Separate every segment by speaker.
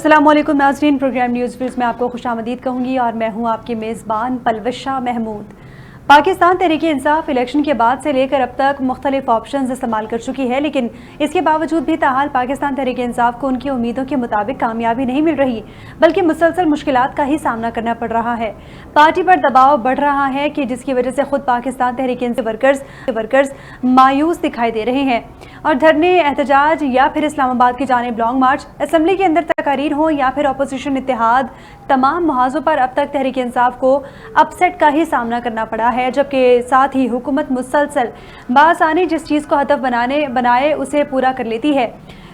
Speaker 1: अस्सलाम वालेकुम नाज़रीन, प्रोग्राम न्यूज़ व्यूज़ में आपको खुशामदीद कहूँगी और मैं हूँ आपकी मेज़बान पलवशा महमूद। पाकिस्तान तहरीक इंसाफ इलेक्शन के बाद से लेकर अब तक मुख्तलिफ ऑप्शंस इस्तेमाल कर चुकी है, लेकिन इसके बावजूद भी ताहाल पाकिस्तान तहरीक इंसाफ को उनकी उम्मीदों के मुताबिक कामयाबी नहीं मिल रही, बल्कि मुसलसल मुश्किलात का ही सामना करना पड़ रहा है। पार्टी पर दबाव बढ़ रहा है कि जिसकी वजह से खुद पाकिस्तान तहरीक इंसाफ वर्कर्स मायूस दिखाई दे रहे हैं और धरने, एहतजाज या फिर इस्लामाबाद की जानिब लॉन्ग मार्च, असम्बली के अंदर तकारीर हो या फिर अपोजिशन इत्तेहाद, तमाम मुहाजों पर अब तक तहरीक इंसाफ को अपसेट का ही सामना करना पड़ा है। जबकि साथ ही हुकूमत मुसलसल बासानी जिस चीज़ को हदफ बनाए उसे पूरा कर लेती है।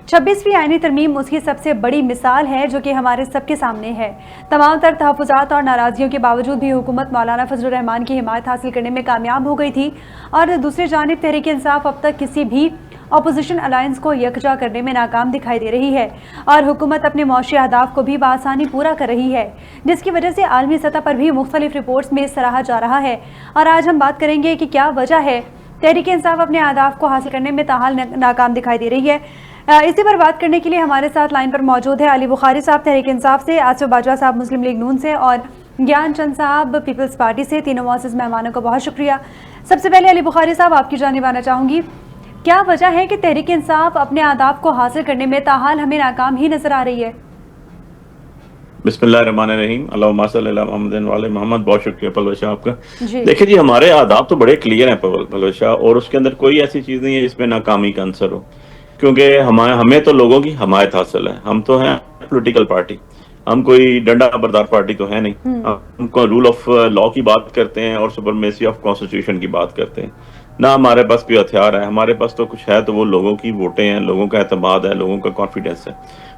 Speaker 1: 26वीं आईनी तरमीम उसकी सबसे बड़ी मिसाल है, जो कि हमारे सबके सामने है। तमाम तर तहफ़्फ़ुज़ात और नाराज़गियों के बावजूद भी हुकूमत मौलाना फजलुर रहमान की हिमायत हासिल करने में कामयाब हो गई थी और दूसरी जानिब तहरीक इंसाफ अब तक किसी भी अपोजिशन अलायंस को यकजा करने में नाकाम दिखाई दे रही है और हुकूमत अपने मौशी अहदाफ को भी बआसानी पूरा कर रही है, जिसकी वजह से आलमी सतह पर भी मुख्तलिफ रिपोर्ट्स में सराहा जा रहा है। और आज हम बात करेंगे कि क्या वजह है तहरीक इंसाफ अपने अहदाफ को हासिल करने में ताहाल नाकाम दिखाई दे रही है। इसी पर बात करने के लिए हमारे साथ लाइन पर मौजूद है अली बुखारी साहब तहरीक इंसाफ से, आसिफ बाजवा साहब मुस्लिम लीग नून से और ज्ञान चंद साहब पीपल्स पार्टी से। तीनों मुअज़्ज़िज़ मेहमानों का बहुत शुक्रिया। सबसे पहले अली बुखारी साहब, आपकी जानिब आना चाहूँगी, क्या वजह है कि तहरीक इंसाफ अपने अहदाफ को हासिल करने में ताहाल हमें नाकाम ही नजर आ रही है?
Speaker 2: बिस्मिल्लाहिर्रहमानिर्रहीम, अल्लाहुम्मा सल्ली अला मुहम्मदिन व आले मोहम्मद। बहुत शुक्रिया पलवशा आपका। देखिए जी, हमारे आदाब तो बड़े क्लियर हैं पलवशा, और उसके अंदर कोई ऐसी चीज नहीं है जिसमें नाकामी का आंसर हो, क्योंकि हमें तो लोगों की हमायत हासिल है। हम तो हैं पॉलिटिकल पार्टी, हम कोई डंडा बरदार पार्टी तो है नहीं। हम रूल ऑफ लॉ की बात करते हैं और सुपरमेसी ऑफ कॉन्स्टिट्यूशन की बात करते हैं। ना हमारे पास कोई हथियार है, हमारे पास तो कुछ है तो वो लोगों की वोटें हैं, लोगों का एतमाद है, लोगों का कॉन्फिडेंस है।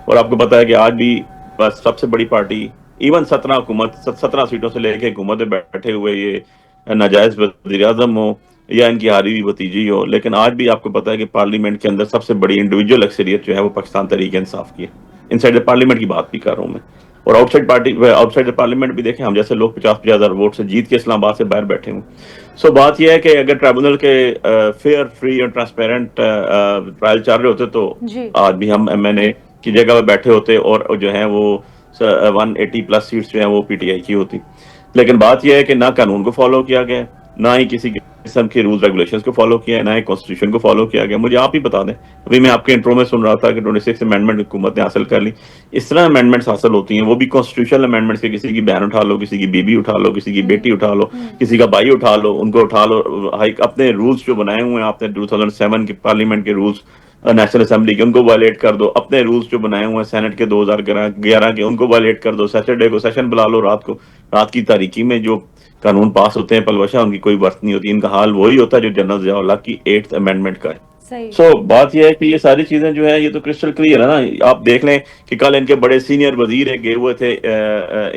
Speaker 2: और आपको पता है कि आज भी बस सबसे बड़ी पार्टी, इवन 17 सीटों से लेके हुकूमत में बैठे हुए ये नाजायज वज़ीर आज़म हो या इनकी हारी हुई भतीजी हो, लेकिन आज भी आपको पता है कि पार्लियामेंट के अंदर सबसे बड़ी इंडिविजुअल अक्सरियत जो है वो पाकिस्तान तहरीक इंसाफ की है। इनसाइड द पार्लियामेंट की बात भी कर रहा हूँ मैं, और आउटसाइड द पार्लियामेंट भी देखें, हम जैसे लोग 50-50 हज़ार वोट से जीत के इस्लामाबाद से बाहर बैठे हुए। सो बात यह है कि अगर ट्राइब्यूनल के फेयर, फ्री और ट्रांसपेरेंट ट्रायल चल रहे होते तो आज भी हम MNA की जगह पे बैठे होते और जो है वो 180 प्लस सीट्स जो है वो PTI की होती। लेकिन बात यह है कि ना कानून को फॉलो किया गया, ना ही किसी किस्म के रूल्स रेगुलेशंस को फॉलो किया है, ना ही कॉन्स्टिट्यूशन को फॉलो किया गया। मुझे आप ही बता दें, अभी मैं आपके इंट्रो में सुन रहा था कि 26 अमेंडमेंट हुकूमत ने हासिल कर ली। इस तरह अमेंडमेंट्स हासिल होती हैं, वो भी कॉन्स्टिट्यूशनल अमेंडमेंट्स के, किसी की बहन उठा लो, किसी की बीबी उठा लो, किसी की बेटी उठा लो, किसी का भाई उठा लो, उनको उठा लो। अपने रूल्स जो बनाए हुए हैं आपने 2007 के पार्लियामेंट के रूल्स, नेशनल असेंबली के, उनको वायलेट कर दो। अपने रूल्स जो बनाए हुए हैं सेनेट के 2011 के, उनको वायलेट कर दो। सैटरडे को सेशन बुला लो, रात की तारीकी में जो कानून पास होते हैं पलवशा, उनकी कोई वर्थ नहीं होती। इनका हाल वही होता है जो जनरल ज़िया-उल-हक की 8th अमेंडमेंट का है। बात यह है कि ये सारी चीजें जो है ये तो क्रिस्टल क्लियर है ना। आप देख लें कि कल इनके बड़े सीनियर वजीर गए हुए थे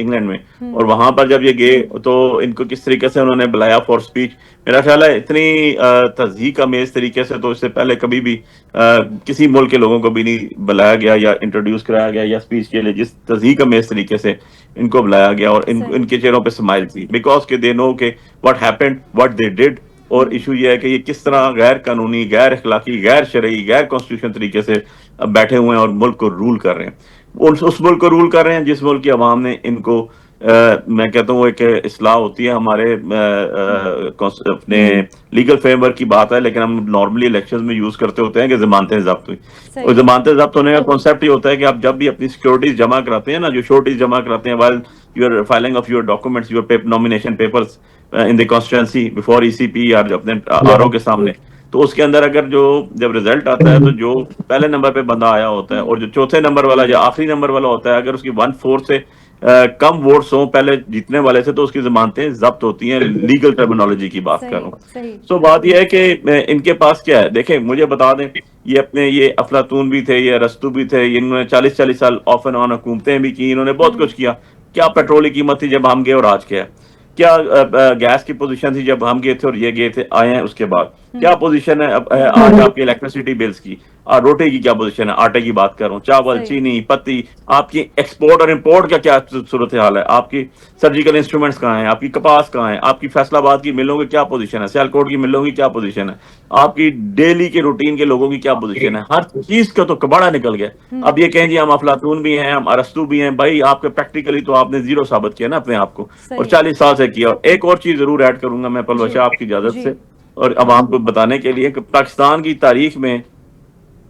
Speaker 2: इंग्लैंड में, और वहां पर जब ये गए तो इनको किस तरीके से उन्होंने बुलाया फॉर स्पीच। मेरा ख्याल है इतनी तज़हीक अमेज़ तरीके से तो इससे पहले कभी भी किसी मुल्क के लोगों को भी नहीं बुलाया गया या इंट्रोड्यूस कराया गया या स्पीच के लिए जिस तज़हीक अमेज़ तरीके से इनको बुलाया गया। और इनके चेहरों पे स्माइल थी, बिकॉज के दे नो के what happened, what they did. और इशू ये है कि ये किस तरह गैर कानूनी, गैर अखलाकी, गैर शरई, गैर कॉन्स्टिट्यूशन तरीके से बैठे हुए हैं और मुल्क को रूल कर रहे हैं। उस मुल्क को रूल कर रहे हैं जिस मुल्क की आवाम ने इनको मैं कहता हूँ एक इस्लाह होती है हमारे अपने लीगल फ्रेमवर्क की बात है, लेकिन हम नॉर्मली इलेक्शंस में यूज करते होते हैं कि जमानतें जब्त हुई। और जमानतें जब्त होने का कॉन्सेप्ट ये होता है कि आप जब भी अपनी सिक्योरिटीज जमा कराते हैं ना, जो श्योरिटीज जमा कराते हैं while your filing of your documents, your nomination papers in the constituency before ECP या अपने RO के सामने, तो उसके अंदर अगर जब रिजल्ट आता है तो जो पहले नंबर पे बंदा आया होता है और जो चौथे नंबर वाला या आखिरी नंबर वाला होता है, अगर उसकी 1/4 से कम वोट्स हो पहले जीतने वाले से, तो उसकी जमानतें जब्त होती हैं। लीगल टर्मिनोलॉजी की बात कर रहा हूँ। सो बात यह है कि इनके पास क्या है, देखें मुझे बता दें, ये अफलातून भी थे, ये अरस्तू भी थे, इन्होंने 40-40 साल ऑफ एंड ऑन हुकूमतें भी की, इन्होंने बहुत कुछ किया। क्या पेट्रोल की कीमत थी जब हम गए और आज क्या है? क्या गैस की पोजीशन थी जब हम गए थे और ये गए थे आए हैं उसके बाद? क्या पोजीशन है आज आपके इलेक्ट्रिसिटी बिल्स की? रोटी की क्या पोजीशन है, आटे की बात कर रहा हूँ, चावल,
Speaker 1: सही।
Speaker 2: चीनी, पत्ती, आपकी एक्सपोर्ट और इंपोर्ट का क्या सूरत हाल है, आपकी सर्जिकल इंस्ट्रूमेंट्स कहाँ हैं, आपकी कपास कहाँ है, आपकी फैसलाबाद की मिलों की क्या पोजीशन है, सियालकोट की मिलों की क्या पोजीशन है, आपकी डेली के रूटीन के लोगों की क्या पोजीशन है, हर चीज का तो कबाड़ा निकल गया। अब ये कहें जी हम अफलातून भी हैं, हम अरस्तू भी हैं, भाई आपके प्रैक्टिकली तो आपने जीरो साबित किया ना अपने आप को, और
Speaker 1: सही।
Speaker 2: 40 साल से किया। और एक और चीज जरूर ऐड करूंगा मैं पलवल
Speaker 1: जी
Speaker 2: शाह आपकी इजाजत
Speaker 1: जी।
Speaker 2: से, और अवाम को बताने के लिए कि पाकिस्तान की तारीख में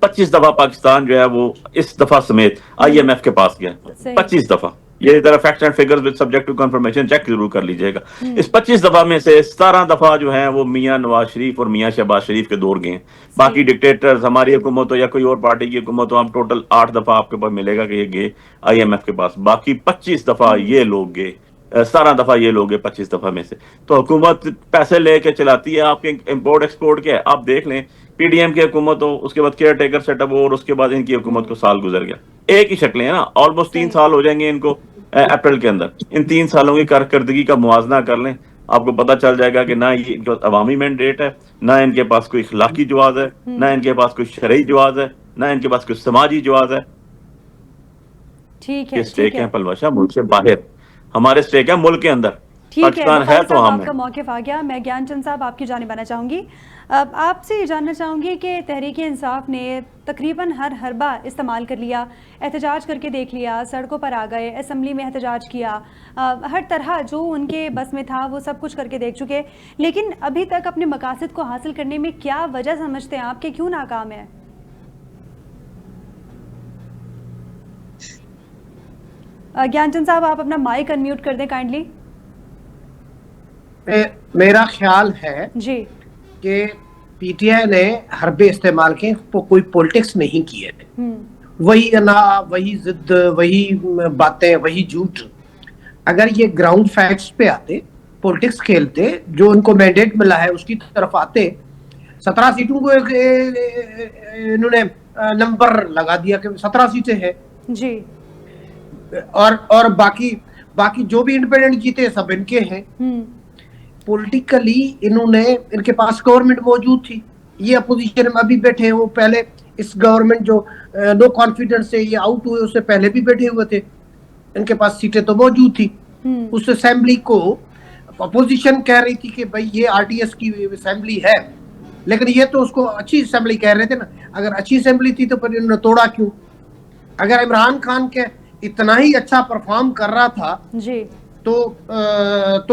Speaker 2: 25 दफा पाकिस्तान जो है वो इस दफा समेत IMF के पास गया,
Speaker 1: सही।
Speaker 2: 25 दफा। ये जरा facts and figures with subject to confirmation check जरूर कर लीजिएगा। इस 25 दफा में से 17 दफा जो है वो मियां नवाज शरीफ और मियां शहबाज शरीफ के दौर गए हैं। बाकी
Speaker 1: सही।
Speaker 2: डिक्टेटर्स, हमारी हुकूमत हो या कोई और पार्टी की हुकूमत हो, हम टोटल 8 दफा आपके पास मिलेगा कि ये गए IMF के पास, बाकी 25 दफा ये लोग गए, 17 दफा ये लोग 25 दफा में से। तो हुकूमत पैसे लेके चलाती है आपके इम्पोर्ट एक्सपोर्ट के। आप देख लें PDM की हुकूमत हो, उसके बाद केयर टेकर सेटअप हो, और उसके बाद इनकी हुकूमत को साल गुजर गया, एक ही शक्लें हैं ना, ऑलमोस्ट 3
Speaker 1: सही।
Speaker 2: साल हो जाएंगे इनको अप्रैल के अंदर। इन 3 सालों की कारकर्दगी का मुआवजा कर लें, आपको पता चल जाएगा कि ना ये जो अवामी मैंडेट है, ना इनके पास कोई इखलाकी जवाब है, ना इनके पास कोई शरई जवाब है, ना इनके पास कोई समाजी जवाब है।
Speaker 1: ठीक
Speaker 2: ये
Speaker 1: है
Speaker 2: स्टेक
Speaker 1: ठीक
Speaker 2: है
Speaker 1: है।
Speaker 2: पलवाशा मुल्क से बाहर, हमारे स्टेक है मुल्क के अंदर।
Speaker 1: ठीक है
Speaker 2: पाकिस्तान है
Speaker 1: बुखारी
Speaker 2: तो
Speaker 1: साहब,
Speaker 2: हम
Speaker 1: आपका
Speaker 2: है।
Speaker 1: मौक़िफ़ आ गया। मैं ज्ञानचंद साहब आपकी जानिब आना चाहूँगी। आपसे ये जानना चाहूँगी कि तहरीक इंसाफ ने तकरीबन हर हरबा इस्तेमाल कर लिया, एहतजाज करके देख लिया, सड़कों पर आ गए, असम्बली में एहतजाज किया, हर तरह जो उनके बस में था वो सब कुछ करके देख चुके, लेकिन अभी तक अपने मकासद को हासिल करने में क्या वजह समझते हैं आप कि क्यों नाकाम है? ज्ञानचंद साहब आप अपना माइक अनम्यूट कर दें काइंडली।
Speaker 3: मेरा ख्याल है
Speaker 1: जी।
Speaker 3: कि PTI ने हरबे इस्तेमाल के कोई पॉलिटिक्स नहीं की है। वही अना, वही जिद, वही बातें, वही झूठ। अगर ये ग्राउंड फैक्ट्स पे आते, पॉलिटिक्स खेलते, जो उनको मैंडेट मिला है उसकी तरफ आते, 17 सीटों को इन्होंने नंबर लगा दिया कि 17 सीटें हैं
Speaker 1: जी।
Speaker 3: और बाकी जो भी इंडिपेंडेंट जीते सब इनके हैं। पॉलिटिकली इन्होंने, इनके पास गवर्नमेंट मौजूद थी, ये अपोजिशन में अभी बैठे हैं, वो पहले इस गवर्नमेंट जो नो कॉन्फिडेंस से ये आउट हुए उससे पहले भी बैठे हुए थे, इनके पास सीटें तो मौजूद थी। उस असेंबली को अपोजिशन कह रही थी कि भाई ये RTS की असेंबली है, लेकिन ये तो उसको अच्छी असेंबली कह रहे थे ना। अगर अच्छी असेंबली थी तो फिर इन्होंने तोड़ा क्यों? अगर इमरान खान के इतना ही अच्छा परफॉर्म कर रहा था
Speaker 1: जी
Speaker 3: तो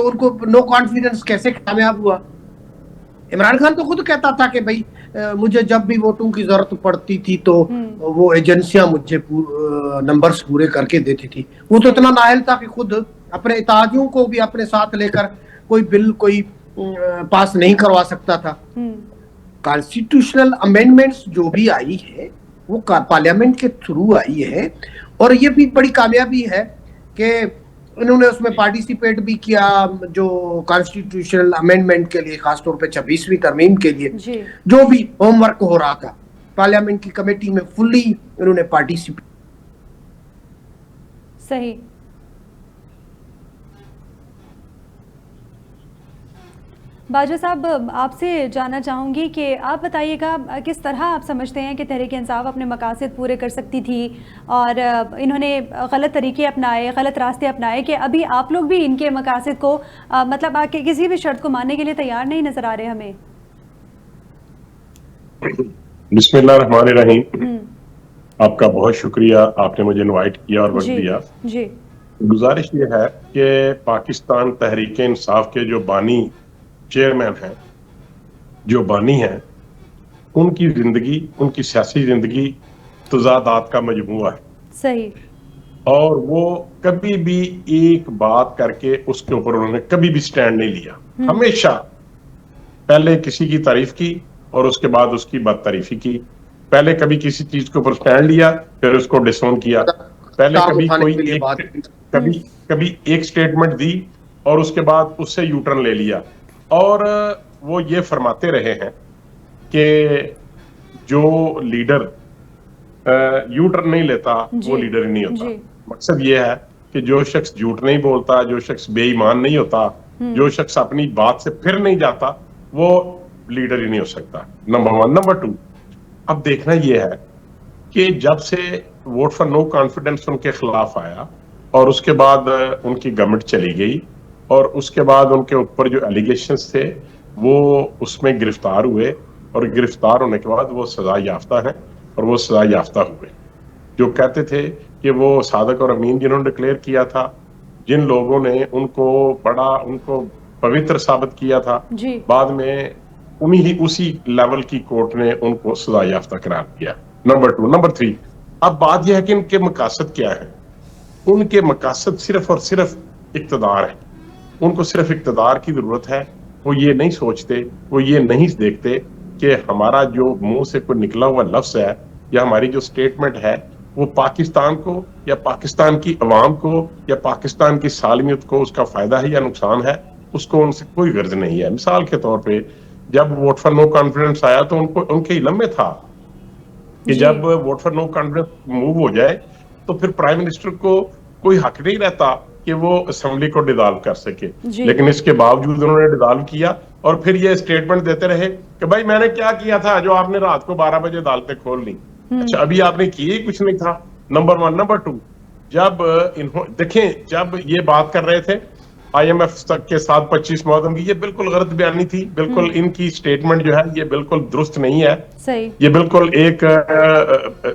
Speaker 3: उनको नो कॉन्फिडेंस कैसे कामयाब हुआ? इमरान खान तो खुद कहता था कि भाई मुझे जब भी वोटों की जरूरत पड़ती थी तो वो एजेंसियां मुझे नंबर्स पूरे करके देती थी। वो तो इतना नाअहल था कि खुद अपने इतादियों को भी अपने साथ लेकर कोई बिल कोई पास नहीं करवा सकता था। कॉन्स्टिट्यूशनल अमेंडमेंट्स जो भी आई है वो पार्लियामेंट के थ्रू आई है, और ये भी बड़ी कामयाबी है कि इन्होंने उसमें पार्टिसिपेट भी किया, जो कॉन्स्टिट्यूशनल अमेंडमेंट के लिए, खासतौर पे 26वीं तरमीम के लिए जो भी होमवर्क हो रहा था, पार्लियामेंट की कमेटी में फुल्ली इन्होंने पार्टिसिपेट।
Speaker 1: सही। बाजवा साहब आपसे जानना चाहूँगी कि आप बताइएगा किस तरह आप समझते हैं कि तहरीक इंसाफ अपने मकासद पूरे कर सकती थी, और इन्होंने गलत तरीके अपनाए, गलत रास्ते अपनाए कि अभी आप लोग भी इनके मकासद को मतलब आके किसी भी शर्त को मानने के लिए तैयार नहीं नजर आ रहे हमें।
Speaker 4: बिस्मिल्लाहिर्रहमानिर्रहीम। आपका बहुत शुक्रिया, आपने मुझे इनवाइट किया और वक्त दिया।
Speaker 1: जी।
Speaker 4: गुजारिश ये है कि पाकिस्तान तहरीक इंसाफ के जो बानी चेयरमैन हैं, जो बानी हैं, उनकी जिंदगी, उनकी सियासी जिंदगी तजादात का मजमूआ है।
Speaker 1: सही।
Speaker 4: और वो कभी भी एक बात करके उसके ऊपर उन्होंने कभी भी स्टैंड नहीं लिया। हमेशा पहले किसी की तारीफ की और उसके बाद उसकी बदतारीफी की। पहले कभी किसी चीज के ऊपर स्टैंड लिया, फिर उसको डिसोन किया। पहले कभी कभी एक स्टेटमेंट दी और उसके बाद उससे यूटर्न ले लिया। और वो ये फरमाते रहे हैं कि जो लीडर यूटर्न नहीं लेता वो लीडर ही नहीं होता। मकसद ये है कि जो शख्स झूठ नहीं बोलता, जो शख्स बेईमान नहीं होता, जो शख्स अपनी बात से फिर नहीं जाता, वो लीडर ही नहीं हो सकता। नंबर 1। नंबर 2, अब देखना यह है कि जब से वोट फॉर नो कॉन्फिडेंस उनके खिलाफ आया और उसके बाद उनकी गवर्नमेंट चली गई और उसके बाद उनके ऊपर जो एलिगेशंस थे वो उसमें गिरफ्तार हुए और गिरफ्तार होने के बाद वो सजा याफ्ता है और वो सजा याफ्ता हुए। जो कहते थे कि वो सादक और अमीन जिन्होंने डिक्लेयर किया था, जिन लोगों ने उनको पवित्र साबित किया था, बाद में उसी लेवल की कोर्ट ने उनको सजा याफ्ता करार दिया। नंबर 2। नंबर 3, अब बात यह है कि इनके मकासद क्या है। उनके मकासद सिर्फ और सिर्फ इक्तदार है। उनको सिर्फ इक्तदार की जरूरत है। वो ये नहीं सोचते, वो ये नहीं देखते कि हमारा जो मुंह से कोई निकला हुआ लफ्ज है या हमारी जो स्टेटमेंट है वो पाकिस्तान को या पाकिस्तान की अवाम को या पाकिस्तान की सालमियत को उसका फायदा है या नुकसान है, उसको उनसे कोई गर्ज नहीं है। मिसाल के तौर पे जब वोट फॉर नो कॉन्फिडेंस आया तो उनके इल्म में था कि जब vote for no confidence move हो जाए तो फिर प्राइम मिनिस्टर को कोई हक नहीं रहता कि वो असेंबली को डिसॉल्व कर सके। लेकिन इसके बावजूद उन्होंने डिसॉल्व किया और फिर ये स्टेटमेंट देते रहे कि भाई मैंने क्या किया था जो आपने रात को 12 बजे अदालतें खोल ली। अच्छा, अभी आपने किए ही कुछ नहीं था। नंबर 1। नंबर 2, जब देखें, जब ये बात कर रहे थे IMF के साथ 25 मुहर्रम की, ये बिल्कुल गलत बयानी थी। बिल्कुल इनकी स्टेटमेंट जो है ये बिल्कुल दुरुस्त नहीं है।
Speaker 1: सही।
Speaker 4: ये बिल्कुल एक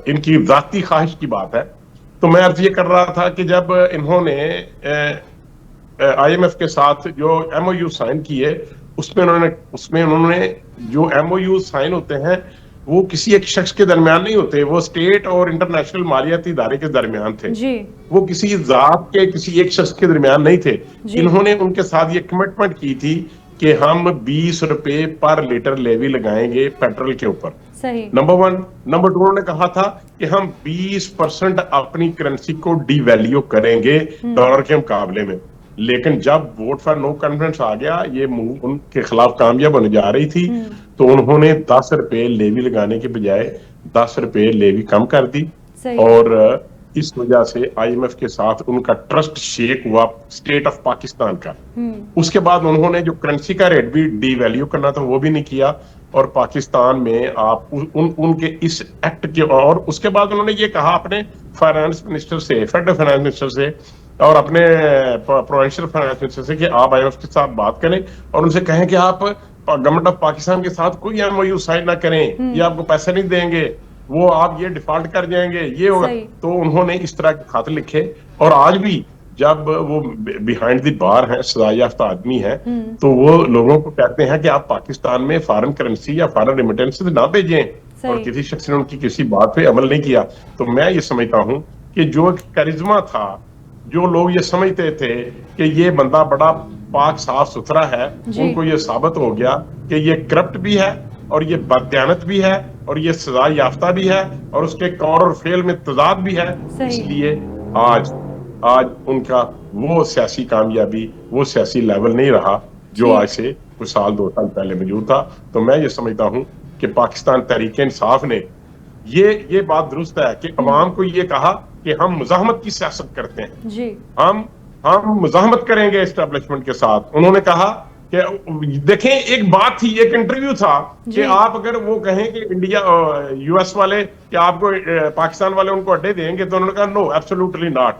Speaker 4: इनकी जाती ख्वाहिश की बात है। तो मैं अर्ज ये कर रहा था कि जब इन्होंने IMF के साथ जो MOU साइन किए उसमें उन्होंने जो MOU साइन होते हैं वो किसी एक शख्स के दरमियान नहीं होते, वो स्टेट और इंटरनेशनल मालियाती इदारे के दरमियान थे जी। वो किसी जात के किसी एक शख्स के दरमियान नहीं थे। इन्होंने उनके साथ ये कमिटमेंट की थी कि हम 20 रुपए पर लीटर लेवी लगाएंगे पेट्रोल के ऊपर। नंबर 1। नंबर 2, उन्होंने कहा था कि हम 20% अपनी करेंसी को डिवैल्यू करेंगे डॉलर के मुकाबले में। लेकिन जब वोट फॉर नो कॉन्फिडेंस आ गया, ये मूव उनके खिलाफ कामयाब होने जा रही थी, तो उन्होंने 10 रुपए लेवी लगाने के बजाय 10 रुपए लेवी कम कर दी और इस वजह से IMF के साथ उनका ट्रस्ट शेक हुआ स्टेट ऑफ पाकिस्तान का। उसके बाद उन्होंने जो करेंसी का रेट भी डिवैल्यू करना था वो भी नहीं किया और पाकिस्तान में आप उनके इस एक्ट के, और उसके बाद उन्होंने ये कहा अपने फाइनेंस मिनिस्टर से, फेडरल फाइनेंस मिनिस्टर से और अपने प्रोविंशियल फाइनेंस मिनिस्टर से कि आप IMF के साथ बात करें और उनसे कहें कि आप गवर्नमेंट ऑफ पाकिस्तान के साथ कोई MOU साइन ना करें, ये आपको पैसे नहीं देंगे, वो आप ये डिफॉल्ट कर जाएंगे, ये होगा। तो उन्होंने इस तरह के खत लिखे और आज भी जब वो बिहाइंड द बार है, सजा याफ्ता आदमी है, तो वो लोगों को कहते हैं कि आप पाकिस्तान में फॉरेन करेंसी या फॉरेन रेमिटेंस ना भेजें और किसी शख्स ने उनकी किसी बात पे अमल नहीं किया। तो मैं ये समझता हूँ कि जो एक करिश्मा था, जो लोग ये समझते थे कि ये बंदा बड़ा पाक साफ सुथरा है, उनको ये साबित हो गया कि ये करप्ट भी है और ये बददियानत भी है और ये सजा याफ्ता भी है और उसके कौल और फेल में तजाद भी है। इसलिए आज उनका वो सियासी कामयाबी, वो सियासी लेवल नहीं रहा जो आज से कुछ साल 2 साल पहले मौजूद था। तो मैं ये समझता हूँ कि पाकिस्तान तहरीक इंसाफ ने ये बात दुरुस्त है कि अवाम को ये कहा कि हम मुजाहमत की सियासत करते हैं जी। हम मुजाहमत करेंगे एस्टेब्लिशमेंट के साथ। उन्होंने कहा कि देखें, एक बात थी, एक इंटरव्यू था कि आप अगर वो कहें कि इंडिया US वाले कि आपको पाकिस्तान वाले उनको अड्डे देंगे, तो उन्होंने कहा नो, एब्सोल्युटली नॉट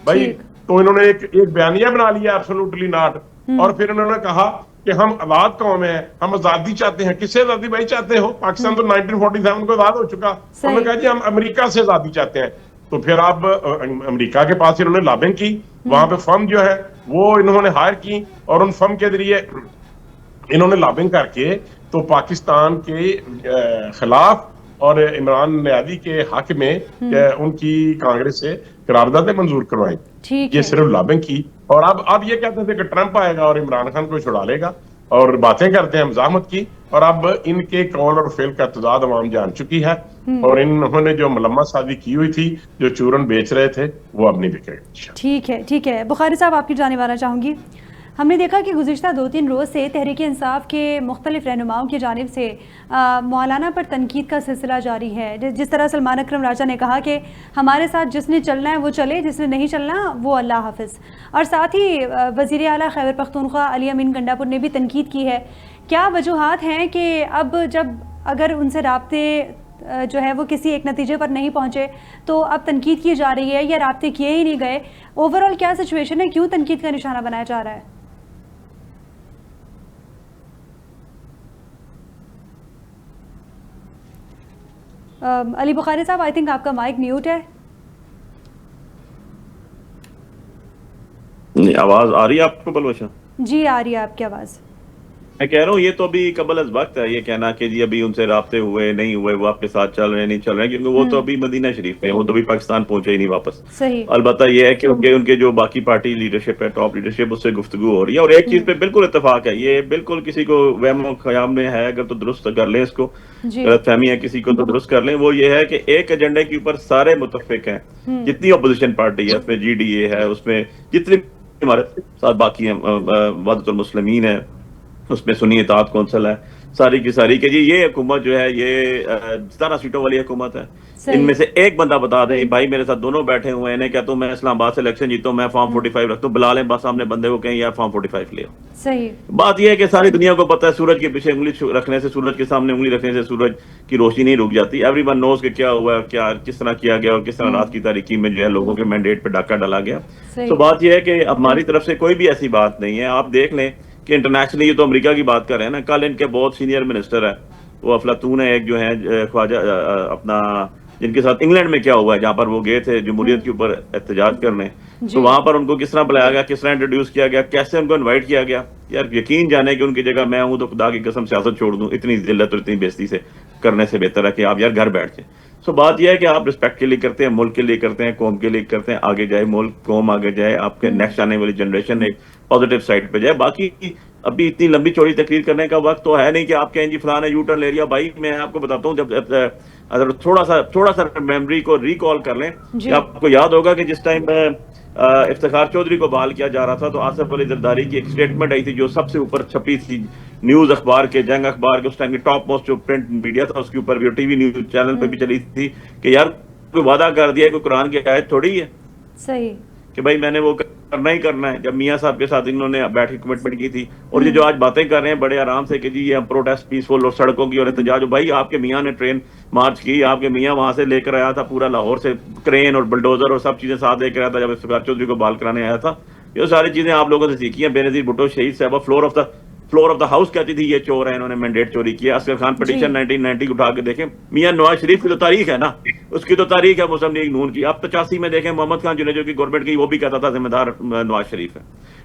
Speaker 4: भाई। तो इन्होंने एक बयानिया बना लिया, एब्सोल्युटली नॉट। और फिर उन्होंने कहा कि हम आजाद कौम है, हम आजादी चाहते हैं। किससे आजादी भाई चाहते हो? पाकिस्तान तो 1947 को आजाद हो चुका। उन्होंने कहा जी हम अमेरिका से आजादी चाहते हैं। तो फिर आप अमेरिका के पास इन्होंने लॉबिंग की, वहां पे फर्म जो है वो इन्होंने हायर की और उन फर्म के जरिए इन्होंने लॉबिंग करके तो पाकिस्तान के खिलाफ और इमरान नियादी के हक में उनकी कांग्रेस से करारदादें मंजूर करवाई। ये सिर्फ लॉबिंग की। और अब ये कहते थे कि ट्रंप आएगा और इमरान खान को छुड़ा लेगा और बातें करते हैं मुजाहमत की। और अब इनके कौल और फेल का तजाद अवाम जान चुकी है और इन्होंने जो मलम्मा शादी की हुई थी, जो चूरन बेच रहे थे, वो अब नहीं बिकेगा।
Speaker 1: ठीक है बुखारी साहब, आपकी जानिब आना चाहूँगी। हमने देखा कि गुज़िश्ता 2-3 रोज़ से तहरीक इंसाफ के मुख्तलिफ रहनुमाओं की जानिब से मौलाना पर तनकीद का सिलसिला जारी है। जिस तरह सलमान अकरम राजा ने कहा कि हमारे साथ जिसने चलना है वो चले, जिसने नहीं चलना वो अल्लाह हाफिज़। और साथ ही वज़ीर आला खैबर पख्तूनख्वा अली अमीन गंडापुर ने भी तनकीद की है। क्या वजूहात हैं कि अब जब अगर उनसे राब्ते जो है वो किसी एक नतीजे पर नहीं पहुंचे, तो अब तनकीद की जा रही है या राब्ते किए ही नहीं गए। ओवरऑल क्या सिचुएशन है, क्यों तनकीद का निशाना बनाया जा रहा है? अली बुखारी साहब, आई थिंक आपका माइक म्यूट है।
Speaker 2: आवाज आ रही है आपको पलवशा?
Speaker 1: जी आ रही है आपकी आवाज।
Speaker 2: मैं कह रहा हूँ ये तो अभी कबल अज वक्त है ये कहना कि जी अभी उनसे राब्ते हुए नहीं हुए, वो आपके साथ चल रहे नहीं चल रहे, क्योंकि वो तो अभी मदीना शरीफ में, वो तो अभी पाकिस्तान पहुंचे ही नहीं वापस।
Speaker 1: सही।
Speaker 2: अलबत्ता ये है कि उनके जो बाकी पार्टी लीडरशिप है, टॉप लीडरशिप, उससे गुफ्तगू हो रही है। और एक चीज पे बिल्कुल इत्तेफाक है, ये बिल्कुल किसी को वहम ख्याल में है अगर तो दुरुस्त कर लें इसको, गलतफहमी है किसी को तो दुरुस्त कर लें। वो ये है कि एक एजेंडे के ऊपर सारे मुतफिक हैं, जितनी अपोजिशन पार्टी है उसमें GDA है, उसमें जितनी हमारे साथ बाकी है वहदतुल मुस्लिमीन है, उसमें सुन्नी इत्तेहाद कौंसिल है, सारी की सारी के जी ये हुकूमत जो है ये 17 सीटों वाली हुकूमत है। इनमें से एक बंदा बता दे भाई मेरे साथ दोनों बैठे हुए हैं, कहता हूँ मैं इस्लामाबाद से इलेक्शन जीता हूँ, मैं फॉर्म 45 रखता हूँ, बुला लें बस सामने बंदे को, कहें यार फॉर्म 45 ले आओ।
Speaker 1: सही
Speaker 2: बात यह है कि सारी दुनिया को पता है सूरज के पीछे उंगली रखने से, सूरज के सामने उंगली रखने से सूरज की रोशनी नहीं रुक जाती। एवरीवन नोज कि क्या हुआ, क्या किस तरह किया गया और किस तरह रात की तारीकी में जो है लोगों के मैंडेट पे डाका डाला गया। तो बात यह है कि हमारी तरफ से कोई भी ऐसी बात नहीं है। आप देख लें कि इंटरनेशनली, ये तो अमेरिका की बात कर रहे हैं ना, कल इनके बहुत सीनियर मिनिस्टर है, वो अफलातून है एक जो है ख्वाजा अपना, जिनके साथ इंग्लैंड में क्या हुआ है, जहां पर वो गए थे जमहूरियत के ऊपर एहतजाज करने, तो वहां पर उनको किस तरह बुलाया गया, किस तरह इंट्रोड्यूस किया गया, कैसे उनको इनवाइट किया गया। यार यकीन जाने कि उनकी जगह मैं हूं तो खुदा की कसम सियासत छोड़ दूं, इतनी जिल्लत और इतनी बेइज्जती से करने से बेहतर है कि आप यार घर बैठ जाए। सो बात यह है कि आप रिस्पेक्ट के लिए करते हैं, मुल्क के लिए करते हैं, कौम के लिए करते हैं, आगे जाए मुल्क, कौम आगे जाए, आपके नेक्स्ट आने वाली जनरेशन एक पॉजिटिव साइड पे जाए। बाकी अभी इतनी लंबी चौड़ी तकरीर करने का वक्त तो है नहीं कि आप कहें जी फलाना यू टर्न ले लिया। भाई मैं आपको बताता हूँ, जब अगर थोड़ा सा मेमोरी को रिकॉल कर लें, आपको याद होगा कि जिस टाइम इफ्तिखार चौधरी को बहाल किया जा रहा था तो आसिफ अली जरदारी की एक स्टेटमेंट आई थी जो सबसे ऊपर छपी थी न्यूज अखबार के, जंग अखबार के, उस टाइम की टॉप मोस्ट जो प्रिंट मीडिया था उसके ऊपर भी, टीवी न्यूज चैनल पे भी चली थी कि यार कोई वादा कर दिया, कोई कुरान की आयत थोड़ी है
Speaker 1: सही
Speaker 2: कि भाई मैंने वो करना ही करना है। जब मियाँ साहब के साथ इन्होंने बैठ के कमिटमेंट की थी, और ये जो आज बातें कर रहे हैं बड़े आराम से कि जी ये प्रोटेस्ट पीसफुल और सड़कों की और एहतजाज, भाई आपके मियाँ ने ट्रेन मार्च की, आपके मियाँ वहां से लेकर आया था पूरा लाहौर से क्रेन और बुलडोजर और सब चीजें साथ लेकर आया था जब इफ्तिखार चौधरी को बहाल कराने आया था। ये सारी चीजें आप लोगों से सीखी है। बेनजीर भुट्टो शहीद साहब फ्लोर ऑफ द हाउस कहती थी ये चोर है, इन्होंने मैंडेट चोरी किया। असगर खान पिटीशन 1990 उठा के देखें, मियां नवाज शरीफ की तो तारीख है ना, उसकी तो तारीख है मुस्लिम लीग नून की। आप 85 में देखें मोहम्मद खान जुनेजो की गवर्नमेंट की, वो भी कहता था जिम्मेदार नवाज शरीफ है।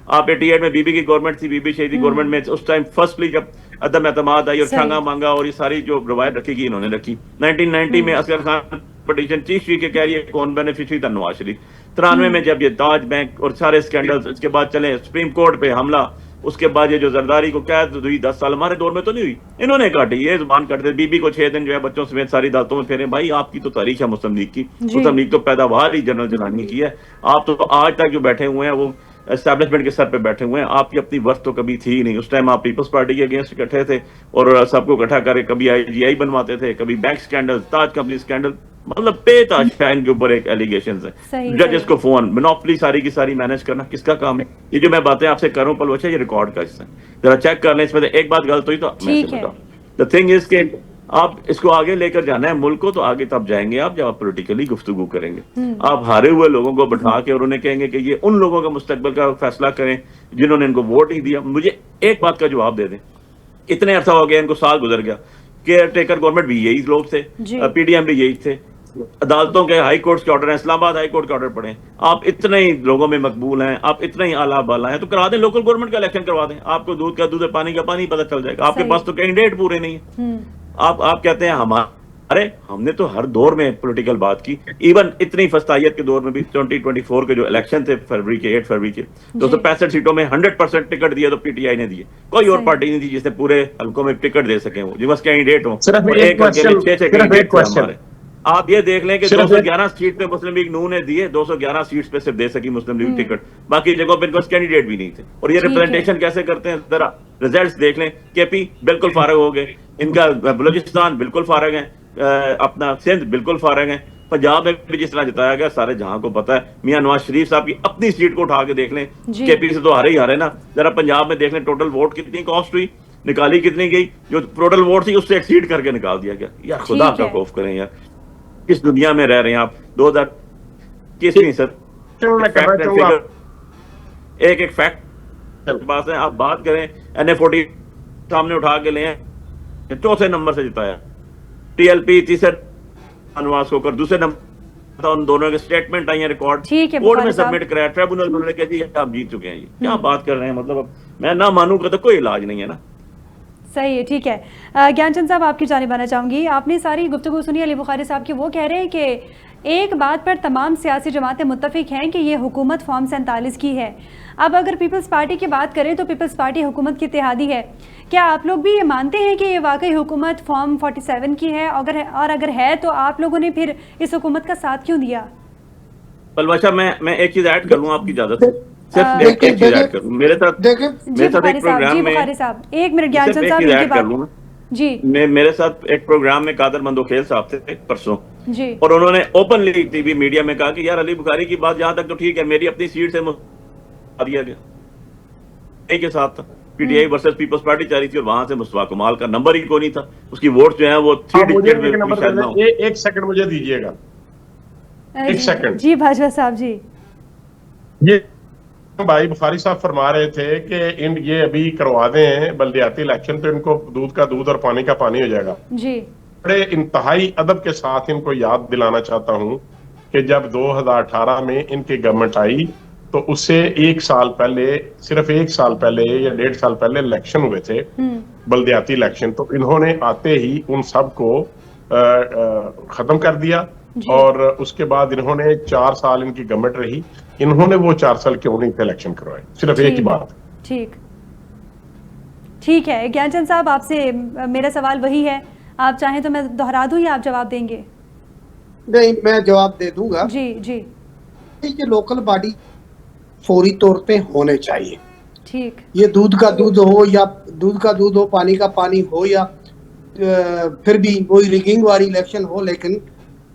Speaker 2: आप 88 में बीबी की गवर्नमेंट थी, बीबी शहीदी गवर्नमेंट में उस टाइम फर्स्टली जब अदम एतमाद आई और छांगा मांगा और ये सारी जो रवायत रखी गई इन्होंने रखी। 1990 में असगर खान पिटीशन चीफ की कह रही है कौन बेनिफिशरी था, नवाज शरीफ। 93 में जब ये ताज बैंक और सारे स्कैंडल्स, इसके बाद चले सुप्रीम कोर्ट पे हमला, उसके बाद ये जो जरदारी को कैद हुई 10 साल, हमारे दौर में तो नहीं हुई, इन्होंने काटी, ये जुबान काटते। बीबी को 6 दिन जो है बच्चों समेत सारी अदालतों में फेरे। भाई आपकी तो तारीख है मुस्लिम लीग की, मुस्लिम लीग तो पैदावार ही जनरल जलानी की है। आप तो आज तक जो बैठे हुए हैं वो एस्टैब्लिशमेंट के सर पे बैठे हुए हैं, आपकी अपनी वर्थ तो कभी थी ही नहीं। उस टाइम आप पीपल्स पार्टी के अगेंस्ट इकट्ठे थे और सबको इकट्ठा करके कभी IGI बनवाते थे, कभी बैंक स्कैंडल, ताज कंपनी स्कैंडल, मतलब बेताशा इनके ऊपर एक एलिगेशन है। जजेस को फोन, मोनोपोली सारी की सारी मैनेज करना किसका काम है? ये जो मैं बातें आपसे कर रहा हूँ पलवशा, ये रिकॉर्ड का हिस्सा है, जरा चेक कर लें। इसमें से एक बात गलत हुई तो मैं बताऊँ। द थिंग इज के आप इसको आगे लेकर जाना है मुल्क को, तो आगे तब जाएंगे आप जब आप पॉलिटिकली गुफ्तगू करेंगे। आप हारे हुए लोगों को बैठा के और उन्हें कहेंगे कि ये उन लोगों का मुस्तकबिल का फैसला करें जिन्होंने इनको वोट ही दिया। मुझे एक बात का जवाब दे दें, इतने अरसा हो गया, इनको साल गुजर गया, केयर टेकर गवर्नमेंट भी यही लोग थे, PDM भी यही थे, अदालतों के हाई कोर्ट के ऑर्डर हैं, इस्लामाबाद हाई कोर्ट के ऑर्डर पड़े, आप इतने ही लोगों में मकबूल हैं, आप इतने ही आला बाला हैं, तो करा दें, लोकल गवर्नमेंट का इलेक्शन करवा दें, आपको दूध का दूध है, पानी का पानी पता चल जाएगा। आपके पास तो कैंडिडेट पूरे नहीं है। आप कहते हैं हमारे, हमने तो हर दौर में पॉलिटिकल बात की, इवन इतनी फस्तायत के दौर में भी 2024 के जो इलेक्शन थे फरवरी के 8 फरवरी के 265 सीटों में 100% टिकट दिया तो PTI ने दिए, कोई और पार्टी नहीं थी जिसने पूरे हल्कों में टिकट दे सके, वो बस कैंडिडेट हो। आप ये देख लें कि 211 सीट पे मुस्लिम लीग नून ने दिए, 211 सीट्स पे सिर्फ दे सकी मुस्लिम लीग टिकट, बाकी जगहों पे इनके कैंडिडेट भी नहीं थे। और ये रिप्रेजेंटेशन कैसे करते हैं, जरा रिजल्ट्स देख लें। KP बिल्कुल फारग हो गए, इनका बलूचिस्तान बिल्कुल फारग है, अपना सिंध बिल्कुल फारग है, पंजाब में भी जिस तरह जिताया गया सारे जहां को पता है। मियां नवाज शरीफ साहब की अपनी सीट को उठा के देख लें, KP से तो हारे ही हारे ना। जरा पंजाब में देख लें टोटल वोट कितनी कॉस्ट हुई, निकाली कितनी गई, जो टोटल वोट थी उससे एक्सीड करके निकाल दिया गया। यार खुदा का खौफ करें यार, किस दुनिया में रह रहे हैं आप। 2021 नहीं सर, एक फैक्ट बात है। आप बात करें NA40 सामने उठा के ले, चौथे नंबर से जिताया, TLP तीसरे अनवास को कर दूसरे नंबर, उन दोनों के स्टेटमेंट आई है, रिकॉर्ड कोर्ट में सबमिट कराया, ट्रिब्यूनल उन्होंने कहा जी आप जीत चुके हैं। क्या बात कर रहे हैं, मतलब अब मैं ना मानूं का तो कोई इलाज नहीं है ना।
Speaker 1: सही है, ठीक है। ज्ञानचंद साहब आपकी जानिब आना चाहूंगी। आपने सारी गुफ्तगू सुनी अली बुखारी साहब की, वो कह रहे हैं कि एक बात पर तमाम सियासी जमातें मुत्तफिक हैं कि ये हुकूमत फॉर्म 47 की है। अब अगर पीपल्स पार्टी की बात करें तो पीपल्स पार्टी हुकूमत की इत्तेहादी है। क्या आप लोग भी ये मानते हैं कि ये वाकई हुकूमत फॉर्म 47 की है? अगर है तो आप लोगों ने फिर इस हुकूमत का साथ क्यों दिया?
Speaker 2: पलवाशा मैं एक चीज ऐड कर लूं आपकी इजाजत से, सिर्फ एक चीज ऐड कर लूं। मेरे साथ एक प्रोग्राम में,
Speaker 1: एक मिनट ज्ञानचंद साहब इनकी बात जी,
Speaker 2: मेरे साथ एक प्रोग्राम में कादर मंदोखेल साहब थे परसों
Speaker 1: जी,
Speaker 2: और उन्होंने ओपनली टीवी मीडिया में कहा कि यार अली बुखारी की बात जहां तक तो ठीक है, मेरी अपनी सीट से दिया गया के साथ था, PTI वर्सेस पीपल्स पार्टी चाह रही थी और वहां से मुस्तफा कमाल का नंबर ही कोई नहीं था, उसकी वोट जो है वो 3 डिजिट में शायद ना हो।
Speaker 4: एक सेकंड मुझे दीजिएगा, एक सेकंड
Speaker 1: जी भाजपा साहब जी।
Speaker 4: ये भाई बुखारी साहब फरमा रहे थे कि ये अभी करवा दें बल्दियाती इलेक्शन तो इनको दूध का दूध और पानी का पानी हो जाएगा
Speaker 1: जी।
Speaker 4: बड़े इंतहाई अदब के साथ इनको याद दिलाना चाहता हूं कि जब 2018 में इनकी गवर्नमेंट आई तो उससे एक साल पहले, सिर्फ एक साल पहले या 1.5 साल पहले इलेक्शन हुए थे, बल्दियाती इलेक्शन। तो इन्होंने आते ही उन सब को खत्म कर दिया और उसके बाद इन्होंने 4 साल इनकी गवर्नमेंट रही, इन्होंने वो 4 साल क्यों नहीं थे इलेक्शन करवाए, सिर्फ एक ही बात।
Speaker 1: ठीक है ज्ञानचंद साहब, आपसे मेरा सवाल वही है, आप चाहें तो मैं दोहरा दूं या आप जवाब देंगे?
Speaker 3: नहीं, मैं जवाब दे दूंगा।
Speaker 1: जी जी।
Speaker 3: ये लोकल बॉडी फौरी तौर पे होने चाहिए।
Speaker 1: ठीक। ये
Speaker 3: दूध का दूध हो या दूध का दूध हो, पानी का पानी हो, या फिर भी वही रिगिंग वाली इलेक्शन हो, लेकिन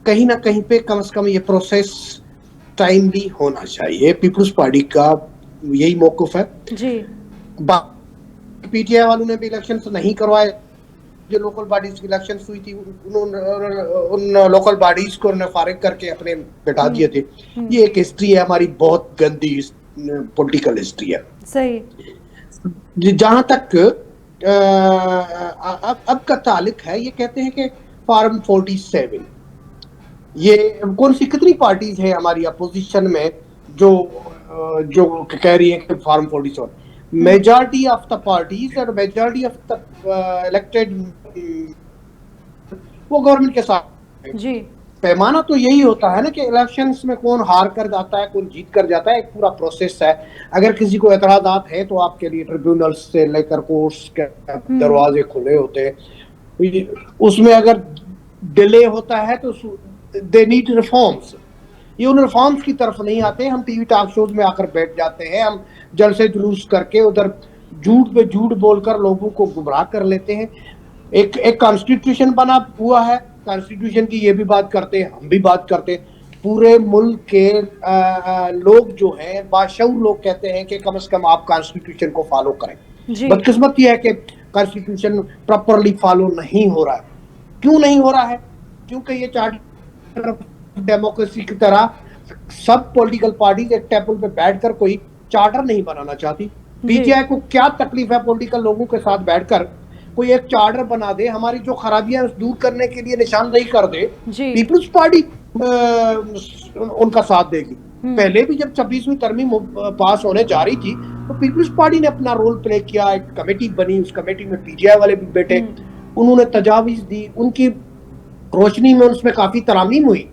Speaker 3: कहीं ना कहीं पे कम से कम ये प्रोसेस टाइमली होना चाहिए। पीपल्स पार्टी का यही मौक़िफ़ है
Speaker 1: जी।
Speaker 3: PTI वालों ने भी इलेक्शन नहीं करवाए, जो लोकल बॉडीज की इलेक्शन हुई थी उन लोकल बॉडीज को उन्होंने फारिग करके अपने बैठा दिए थे। ये एक हिस्ट्री है हमारी, बहुत गंदी पॉलिटिकल हिस्ट्री है।
Speaker 1: सही।
Speaker 3: जहां तक अब का ताल्लुक है, ये कहते हैं कि फॉर्म 47, ये कौन सी कितनी पार्टीज है हमारी अपोजिशन में जो कह रही है कि form 47, majority of the parties और मेजॉरिटी ऑफ द इलेक्टेड वो गवर्नमेंट के साथ
Speaker 1: जी।
Speaker 3: पैमाना तो यही होता है ना कि इलेक्शंस में कौन हार कर जाता है, कौन जीत कर जाता है, एक पूरा प्रोसेस है। अगर किसी को एतराज़ात है तो आपके लिए ट्रिब्यूनल से लेकर कोर्ट्स के दरवाजे खुले होते हैं। उसमें अगर डिले होता है तो दे नीड रिफॉर्म्स। ये उन रिफॉर्म्स की तरफ नहीं आते, हम टीवी टॉक शोज में आकर बैठ जाते हैं, हम जलसे जुलूस करके उधर झूठ पे झूठ बोलकर लोगों को गुमराह कर लेते हैं। एक कॉन्स्टिट्यूशन बना हुआ है, कॉन्स्टिट्यूशन की ये भी बात करते हैं, हम भी बात करते हैं। पूरे मुल्क के लोग जो हैं, बाशऊर लोग कहते हैं कि कम से कम आप कॉन्स्टिट्यूशन को फॉलो करें। बदकिस्मत यह है कि कॉन्स्टिट्यूशन प्रॉपरली फॉलो नहीं हो रहा है। क्यों नहीं हो रहा है? क्योंकि ये चार्टर डेमोक्रेसी की तरह सब पॉलिटिकल पार्टीज एक टेबल पे बैठकर कोई चार्टर नहीं बनाना चाहती। PTI को क्या तकलीफ है पॉलिटिकल लोगों के साथ बैठकर कोई एक चार्टर बना दे, हमारी जो खराबियां दूर करने के लिए निशानदेही कर दे, पीपल्स पार्टी उनका साथ देगी। पहले भी जब 26वीं तरमीम पास होने जा रही थी तो पीपल्स पार्टी ने अपना रोल प्ले किया, एक कमेटी बनी, उस कमेटी में PTI वाले भी बैठे, उन्होंने तजावीज दी, उनकी रोशनी में उसमें काफी तरामीम हुई।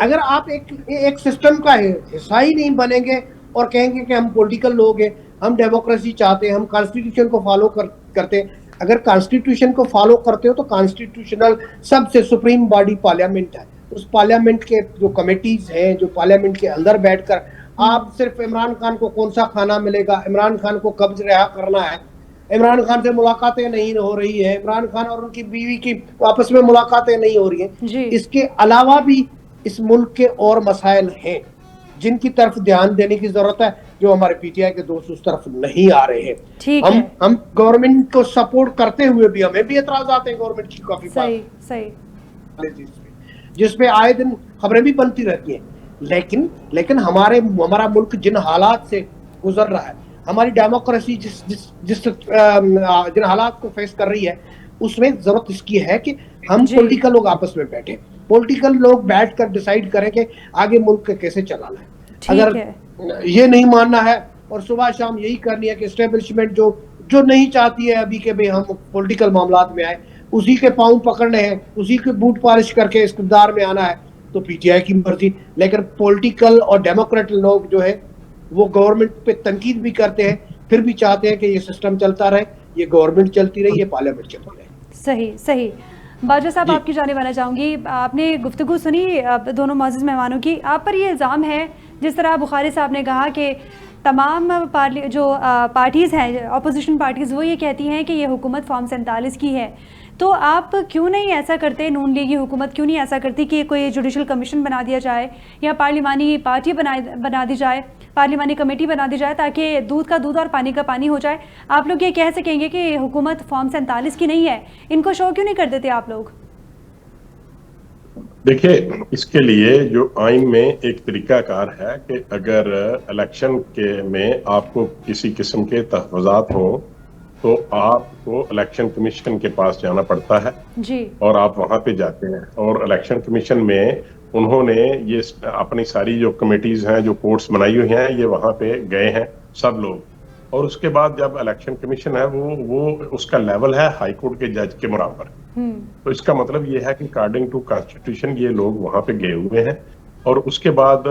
Speaker 3: अगर आप एक सिस्टम का हिस्सा ही नहीं बनेंगे और कहेंगे कि हम पॉलिटिकल लोग हैं, हम डेमोक्रेसी चाहते हैं, हम कॉन्स्टिट्यूशन को फॉलो करते हैं, अगर कॉन्स्टिट्यूशन को फॉलो करते हो तो कॉन्स्टिट्यूशनल सबसे सुप्रीम बॉडी पार्लियामेंट है। उस पार्लियामेंट के जो कमेटीज हैं, जो पार्लियामेंट के अंदर बैठकर आप सिर्फ इमरान खान को कौन सा खाना मिलेगा, इमरान खान को कब रिहा करना है, इमरान खान से मुलाकातें नहीं हो रही है, इमरान खान और उनकी बीवी की आपस में मुलाकातें नहीं हो रही हैं। इसके अलावा भी इस मुल्क के और मसाइल हैं जिनकी तरफ ध्यान देने की जरूरत है, जो हमारे पीटीआई के दोस्त उस तरफ नहीं आ रहे हैं। हम गवर्नमेंट को सपोर्ट करते हुए भी हमें भी एतराज आते हैं गवर्नमेंट की काफी
Speaker 1: सही
Speaker 3: जिसपे आए दिन खबरें भी बनती रहती हैं। लेकिन हमारा मुल्क जिन हालात से गुजर रहा है, हमारी डेमोक्रेसी जिन हालात को फेस कर रही है, उसमें जरूरत इसकी है कि हम पॉलिटिकल लोग आपस में बैठे, पॉलिटिकल लोग बैठकर डिसाइड करें कि आगे मुल्क को कैसे चलाना है। अगर ये नहीं मानना है और सुबह शाम यही करनी है कि एस्टेब्लिशमेंट जो नहीं चाहती है अभी के भाई हम पॉलिटिकल मामलात में आए, उसी के पाँव पकड़ने हैं, उसी के बूट पालिश करके इक़्तिदार में आना है, तो पीटीआई की मर्जी। लेकिन पॉलिटिकल और डेमोक्रेटिक लोग जो है वो गवर्नमेंट पे तनकीद भी करते हैं, फिर भी चाहते हैं कि ये सिस्टम चलता रहे, ये गवर्नमेंट चलती रहे, ये पार्लियामेंट चलती रहे।
Speaker 1: सही बाजवा साहब, आपकी जाने आना चाहूँगी। आपने गुफ्तगू सुनी दोनों मोअज़्ज़ज़ मेहमानों की। आप पर ये इल्ज़ाम है, जिस तरह बुखारी साहब ने कहा कि तमाम पार्टीज़ हैं, अपोजिशन पार्टीज़, वो ये कहती हैं कि ये हुकूमत फॉर्म 47 की है, तो आप क्यों नहीं ऐसा करते, नून लीग की हुकूमत क्यों नहीं ऐसा करती कि कोई जुडिशल कमीशन बना दिया जाए या पार्लिमानी पार्टी बना दी जाए, पार्लिमानी कमेटी बना दी जाए, ताकि दूध का दूध और पानी का पानी हो जाए। आप लोग ये कह सकेंगे कि हुकूमत फॉर्म 47 की नहीं है, इनको शो क्यों नहीं कर देते आप लोग?
Speaker 4: देखिए, इसके लिए जो आइन में एक तरीकाकार है कि अगर इलेक्शन के में आपको किसी किस्म के तहफ़्फ़ुज़ात हों तो आपको इलेक्शन कमीशन के पास जाना पड़ता है
Speaker 1: जी। और
Speaker 4: आप वहां पे जाते हैं, और इलेक्शन कमीशन में उन्होंने ये अपनी सारी जो कमेटीज हैं, जो कोर्ट्स बनाई हुई हैं, ये वहां पे गए हैं सब लोग, और उसके बाद जब इलेक्शन कमीशन है वो उसका लेवल है हाई कोर्ट के जज के बराबर। तो इसका मतलब ये है कि अकॉर्डिंग टू कॉन्स्टिट्यूशन ये लोग वहां पे गए हुए हैं, और उसके बाद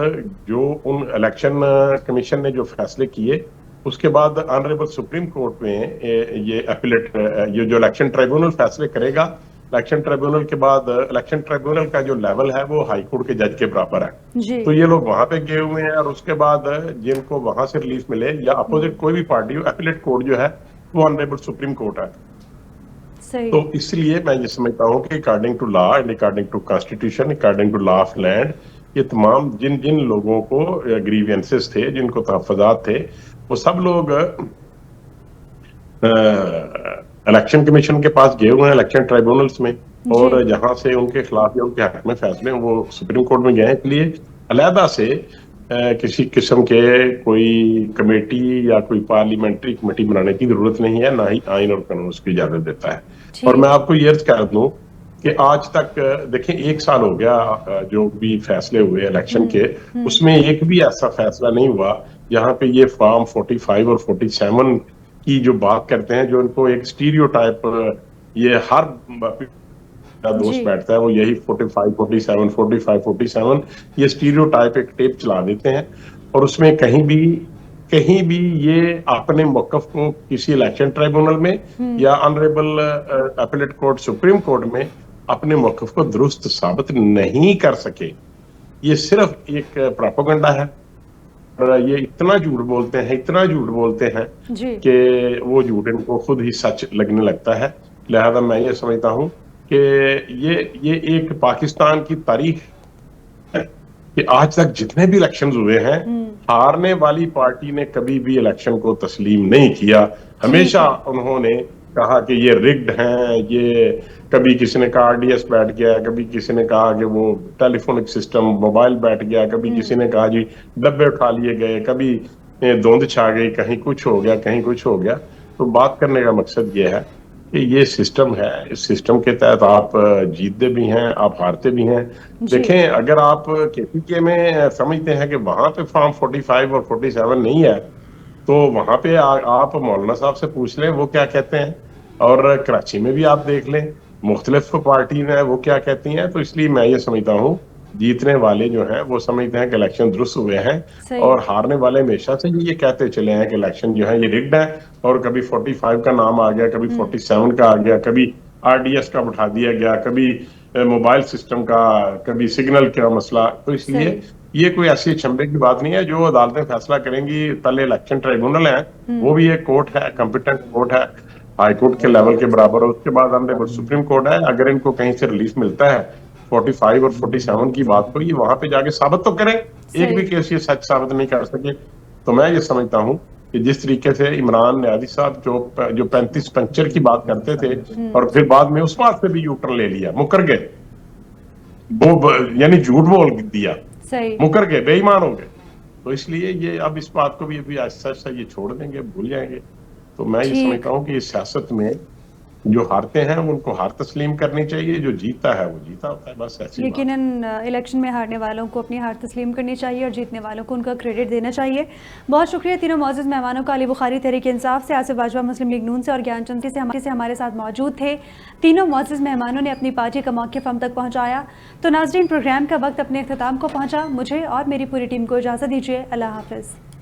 Speaker 4: जो उन इलेक्शन कमीशन ने जो फैसले किए, उसके बाद ऑनरेबल सुप्रीम कोर्ट में ये अपीलेट, ये जो इलेक्शन ट्राइब्यूनल फैसले करेगा, इलेक्शन ट्राइब्यूनल के बाद इलेक्शन ट्राइब्यूनल का जो लेवल है वो हाई कोर्ट के जज के बराबर है। तो ये लोग वहां पे गए हुए हैं, और उसके बाद जिनको वहां से रिलीफ मिले या अपोजिट कोई भी पार्टी हो, अपीलेट कोर्ट जो है वो ऑनरेबल सुप्रीम कोर्ट है। तो इसलिए मैं ये समझता हूँ कि according to law and according to constitution, according to law of land, ये तमाम जिन लोगों को ग्रीवेंसेस थे, जिनको तहफ़्फ़ुज़ात थे, वो सब लोग इलेक्शन कमीशन के पास गए हुए हैं, इलेक्शन ट्राइब्यूनल्स में, और जहां से उनके खिलाफ या उनके हक में फैसले हैं वो सुप्रीम कोर्ट में गए हैं। इसलिए अलहदा से किसी किस्म के कोई कमेटी या कोई पार्लियामेंट्री कमेटी बनाने की जरूरत नहीं है, ना ही आइन और कानून उसकी इजाजत देता है। और मैं आपको ये अर्ज कर दूं कि आज तक देखें 1 साल हो गया जो भी फैसले हुए इलेक्शन के, उसमें एक भी ऐसा फैसला नहीं हुआ यहाँ पे ये फॉर्म 45 और 47 की जो बात करते हैं, जो इनको एक स्टीरियोटाइप, ये हर दोस्त बैठता है वो यही 45, 47, 45, 47 ये स्टीरियोटाइप एक टेप चला देते हैं, और उसमें कहीं भी ये अपने मौकफ को किसी इलेक्शन ट्राइब्यूनल में या honourable appellate court supreme court में अपने मौकफ को दुरुस्त साबित नहीं कर सके। ये सिर्फ एक प्रोपेगेंडा है, और ये इतना झूठ बोलते हैं कि वो झूठ इनको खुद ही सच लगने लगता है। लिहाजा मैं ये समझता हूँ कि ये एक पाकिस्तान की तारीख है कि आज तक जितने भी इलेक्शंस हुए हैं, हारने वाली पार्टी ने कभी भी इलेक्शन को तस्लीम नहीं किया। हमेशा उन्होंने कहा कि ये रिग्ड हैं, ये कभी किसी ने कहा आरडीएस बैठ गया, कभी किसी ने कहा कि वो टेलीफोनिक सिस्टम मोबाइल बैठ गया, कभी किसी ने कहा जी डब्बे उठा लिए गए, कभी धुंध छा गई, कहीं कुछ हो गया। तो बात करने का मकसद ये है कि ये सिस्टम है, इस सिस्टम के तहत आप जीतते भी हैं, आप हारते भी हैं। देखें, अगर आप केपीके में समझते हैं कि वहां पे फॉर्म 45 और 47 नहीं है, तो वहां पे आप मौलाना साहब से पूछ लें वो क्या कहते हैं, और कराची में भी आप देख लें मुख्तलिफ पार्टी है वो क्या कहती हैं। तो इसलिए मैं ये समझता हूँ जीतने वाले जो हैं वो समझते हैं कि इलेक्शन दुरुस्त हुए हैं, और हारने वाले हमेशा से ये कहते चले हैं कि इलेक्शन जो है ये रिग्ड है, और कभी 45 का नाम आ गया, कभी 47 का आ गया, कभी आरडीएस का उठा दिया गया, कभी मोबाइल सिस्टम का, कभी सिग्नल का मसला। तो इसलिए ये कोई ऐसी चंबे की बात नहीं है। जो अदालतें फैसला करेंगी, पहले इलेक्शन ट्राइब्यूनल है, वो भी एक कोर्ट है, कॉम्पिटेंट कोर्ट है, हाई कोर्ट के लेवल के बराबर, और उसके बाद ऑनरेबल सुप्रीम कोर्ट है। अगर इनको कहीं से रिलीफ मिलता है 45 और 47 की बात को, ये वहां पे जाके साबित तो करें एक भी केस ये सच साबित नहीं कर सके। तो मैं ये समझता हूँ कि जिस तरीके से इमरान न्याजी साहब जो 35 पंक्चर की बात करते थे और फिर बाद में उस बात से भी यूटर्न ले लिया, मुकर गए, वो यानी झूठ बोल दिया, मुकर गए, बेईमान हो गए। तो इसलिए ये अब इस बात को भी अभी आहिस्ता आहिस्ता ये छोड़ देंगे, भूल जाएंगे। तो मैं ये समझता हूँ कि इस सियासत में जो हारते हैं उनको हार तस्लीम करनी चाहिए, जो जीता है वो जीता होता है, बस ऐसी बात।
Speaker 1: यकीनन इलेक्शन में हारने वालों को अपनी हार तस्लीम करनी चाहिए और जीतने वालों को उनका क्रेडिट देना चाहिए। बहुत शुक्रिया तीनों मौजूद मेहमानों का। अली बुखारी तहरीक इंसाफ से, आसिफ बाजवा मुस्लिम लीग नून से और ज्ञानचंद से हमारे साथ मौजूद थे। तीनों मौजूद मेहमानों ने अपनी पार्टी का मौक़िफ़ हम तक पहुँचाया। तो नाज़रीन, प्रोग्राम का वक्त अपने अख्ताम को पहुँचा। मुझे और मेरी पूरी टीम को इजाज़त दीजिए। अल्लाह हाफ़िज़।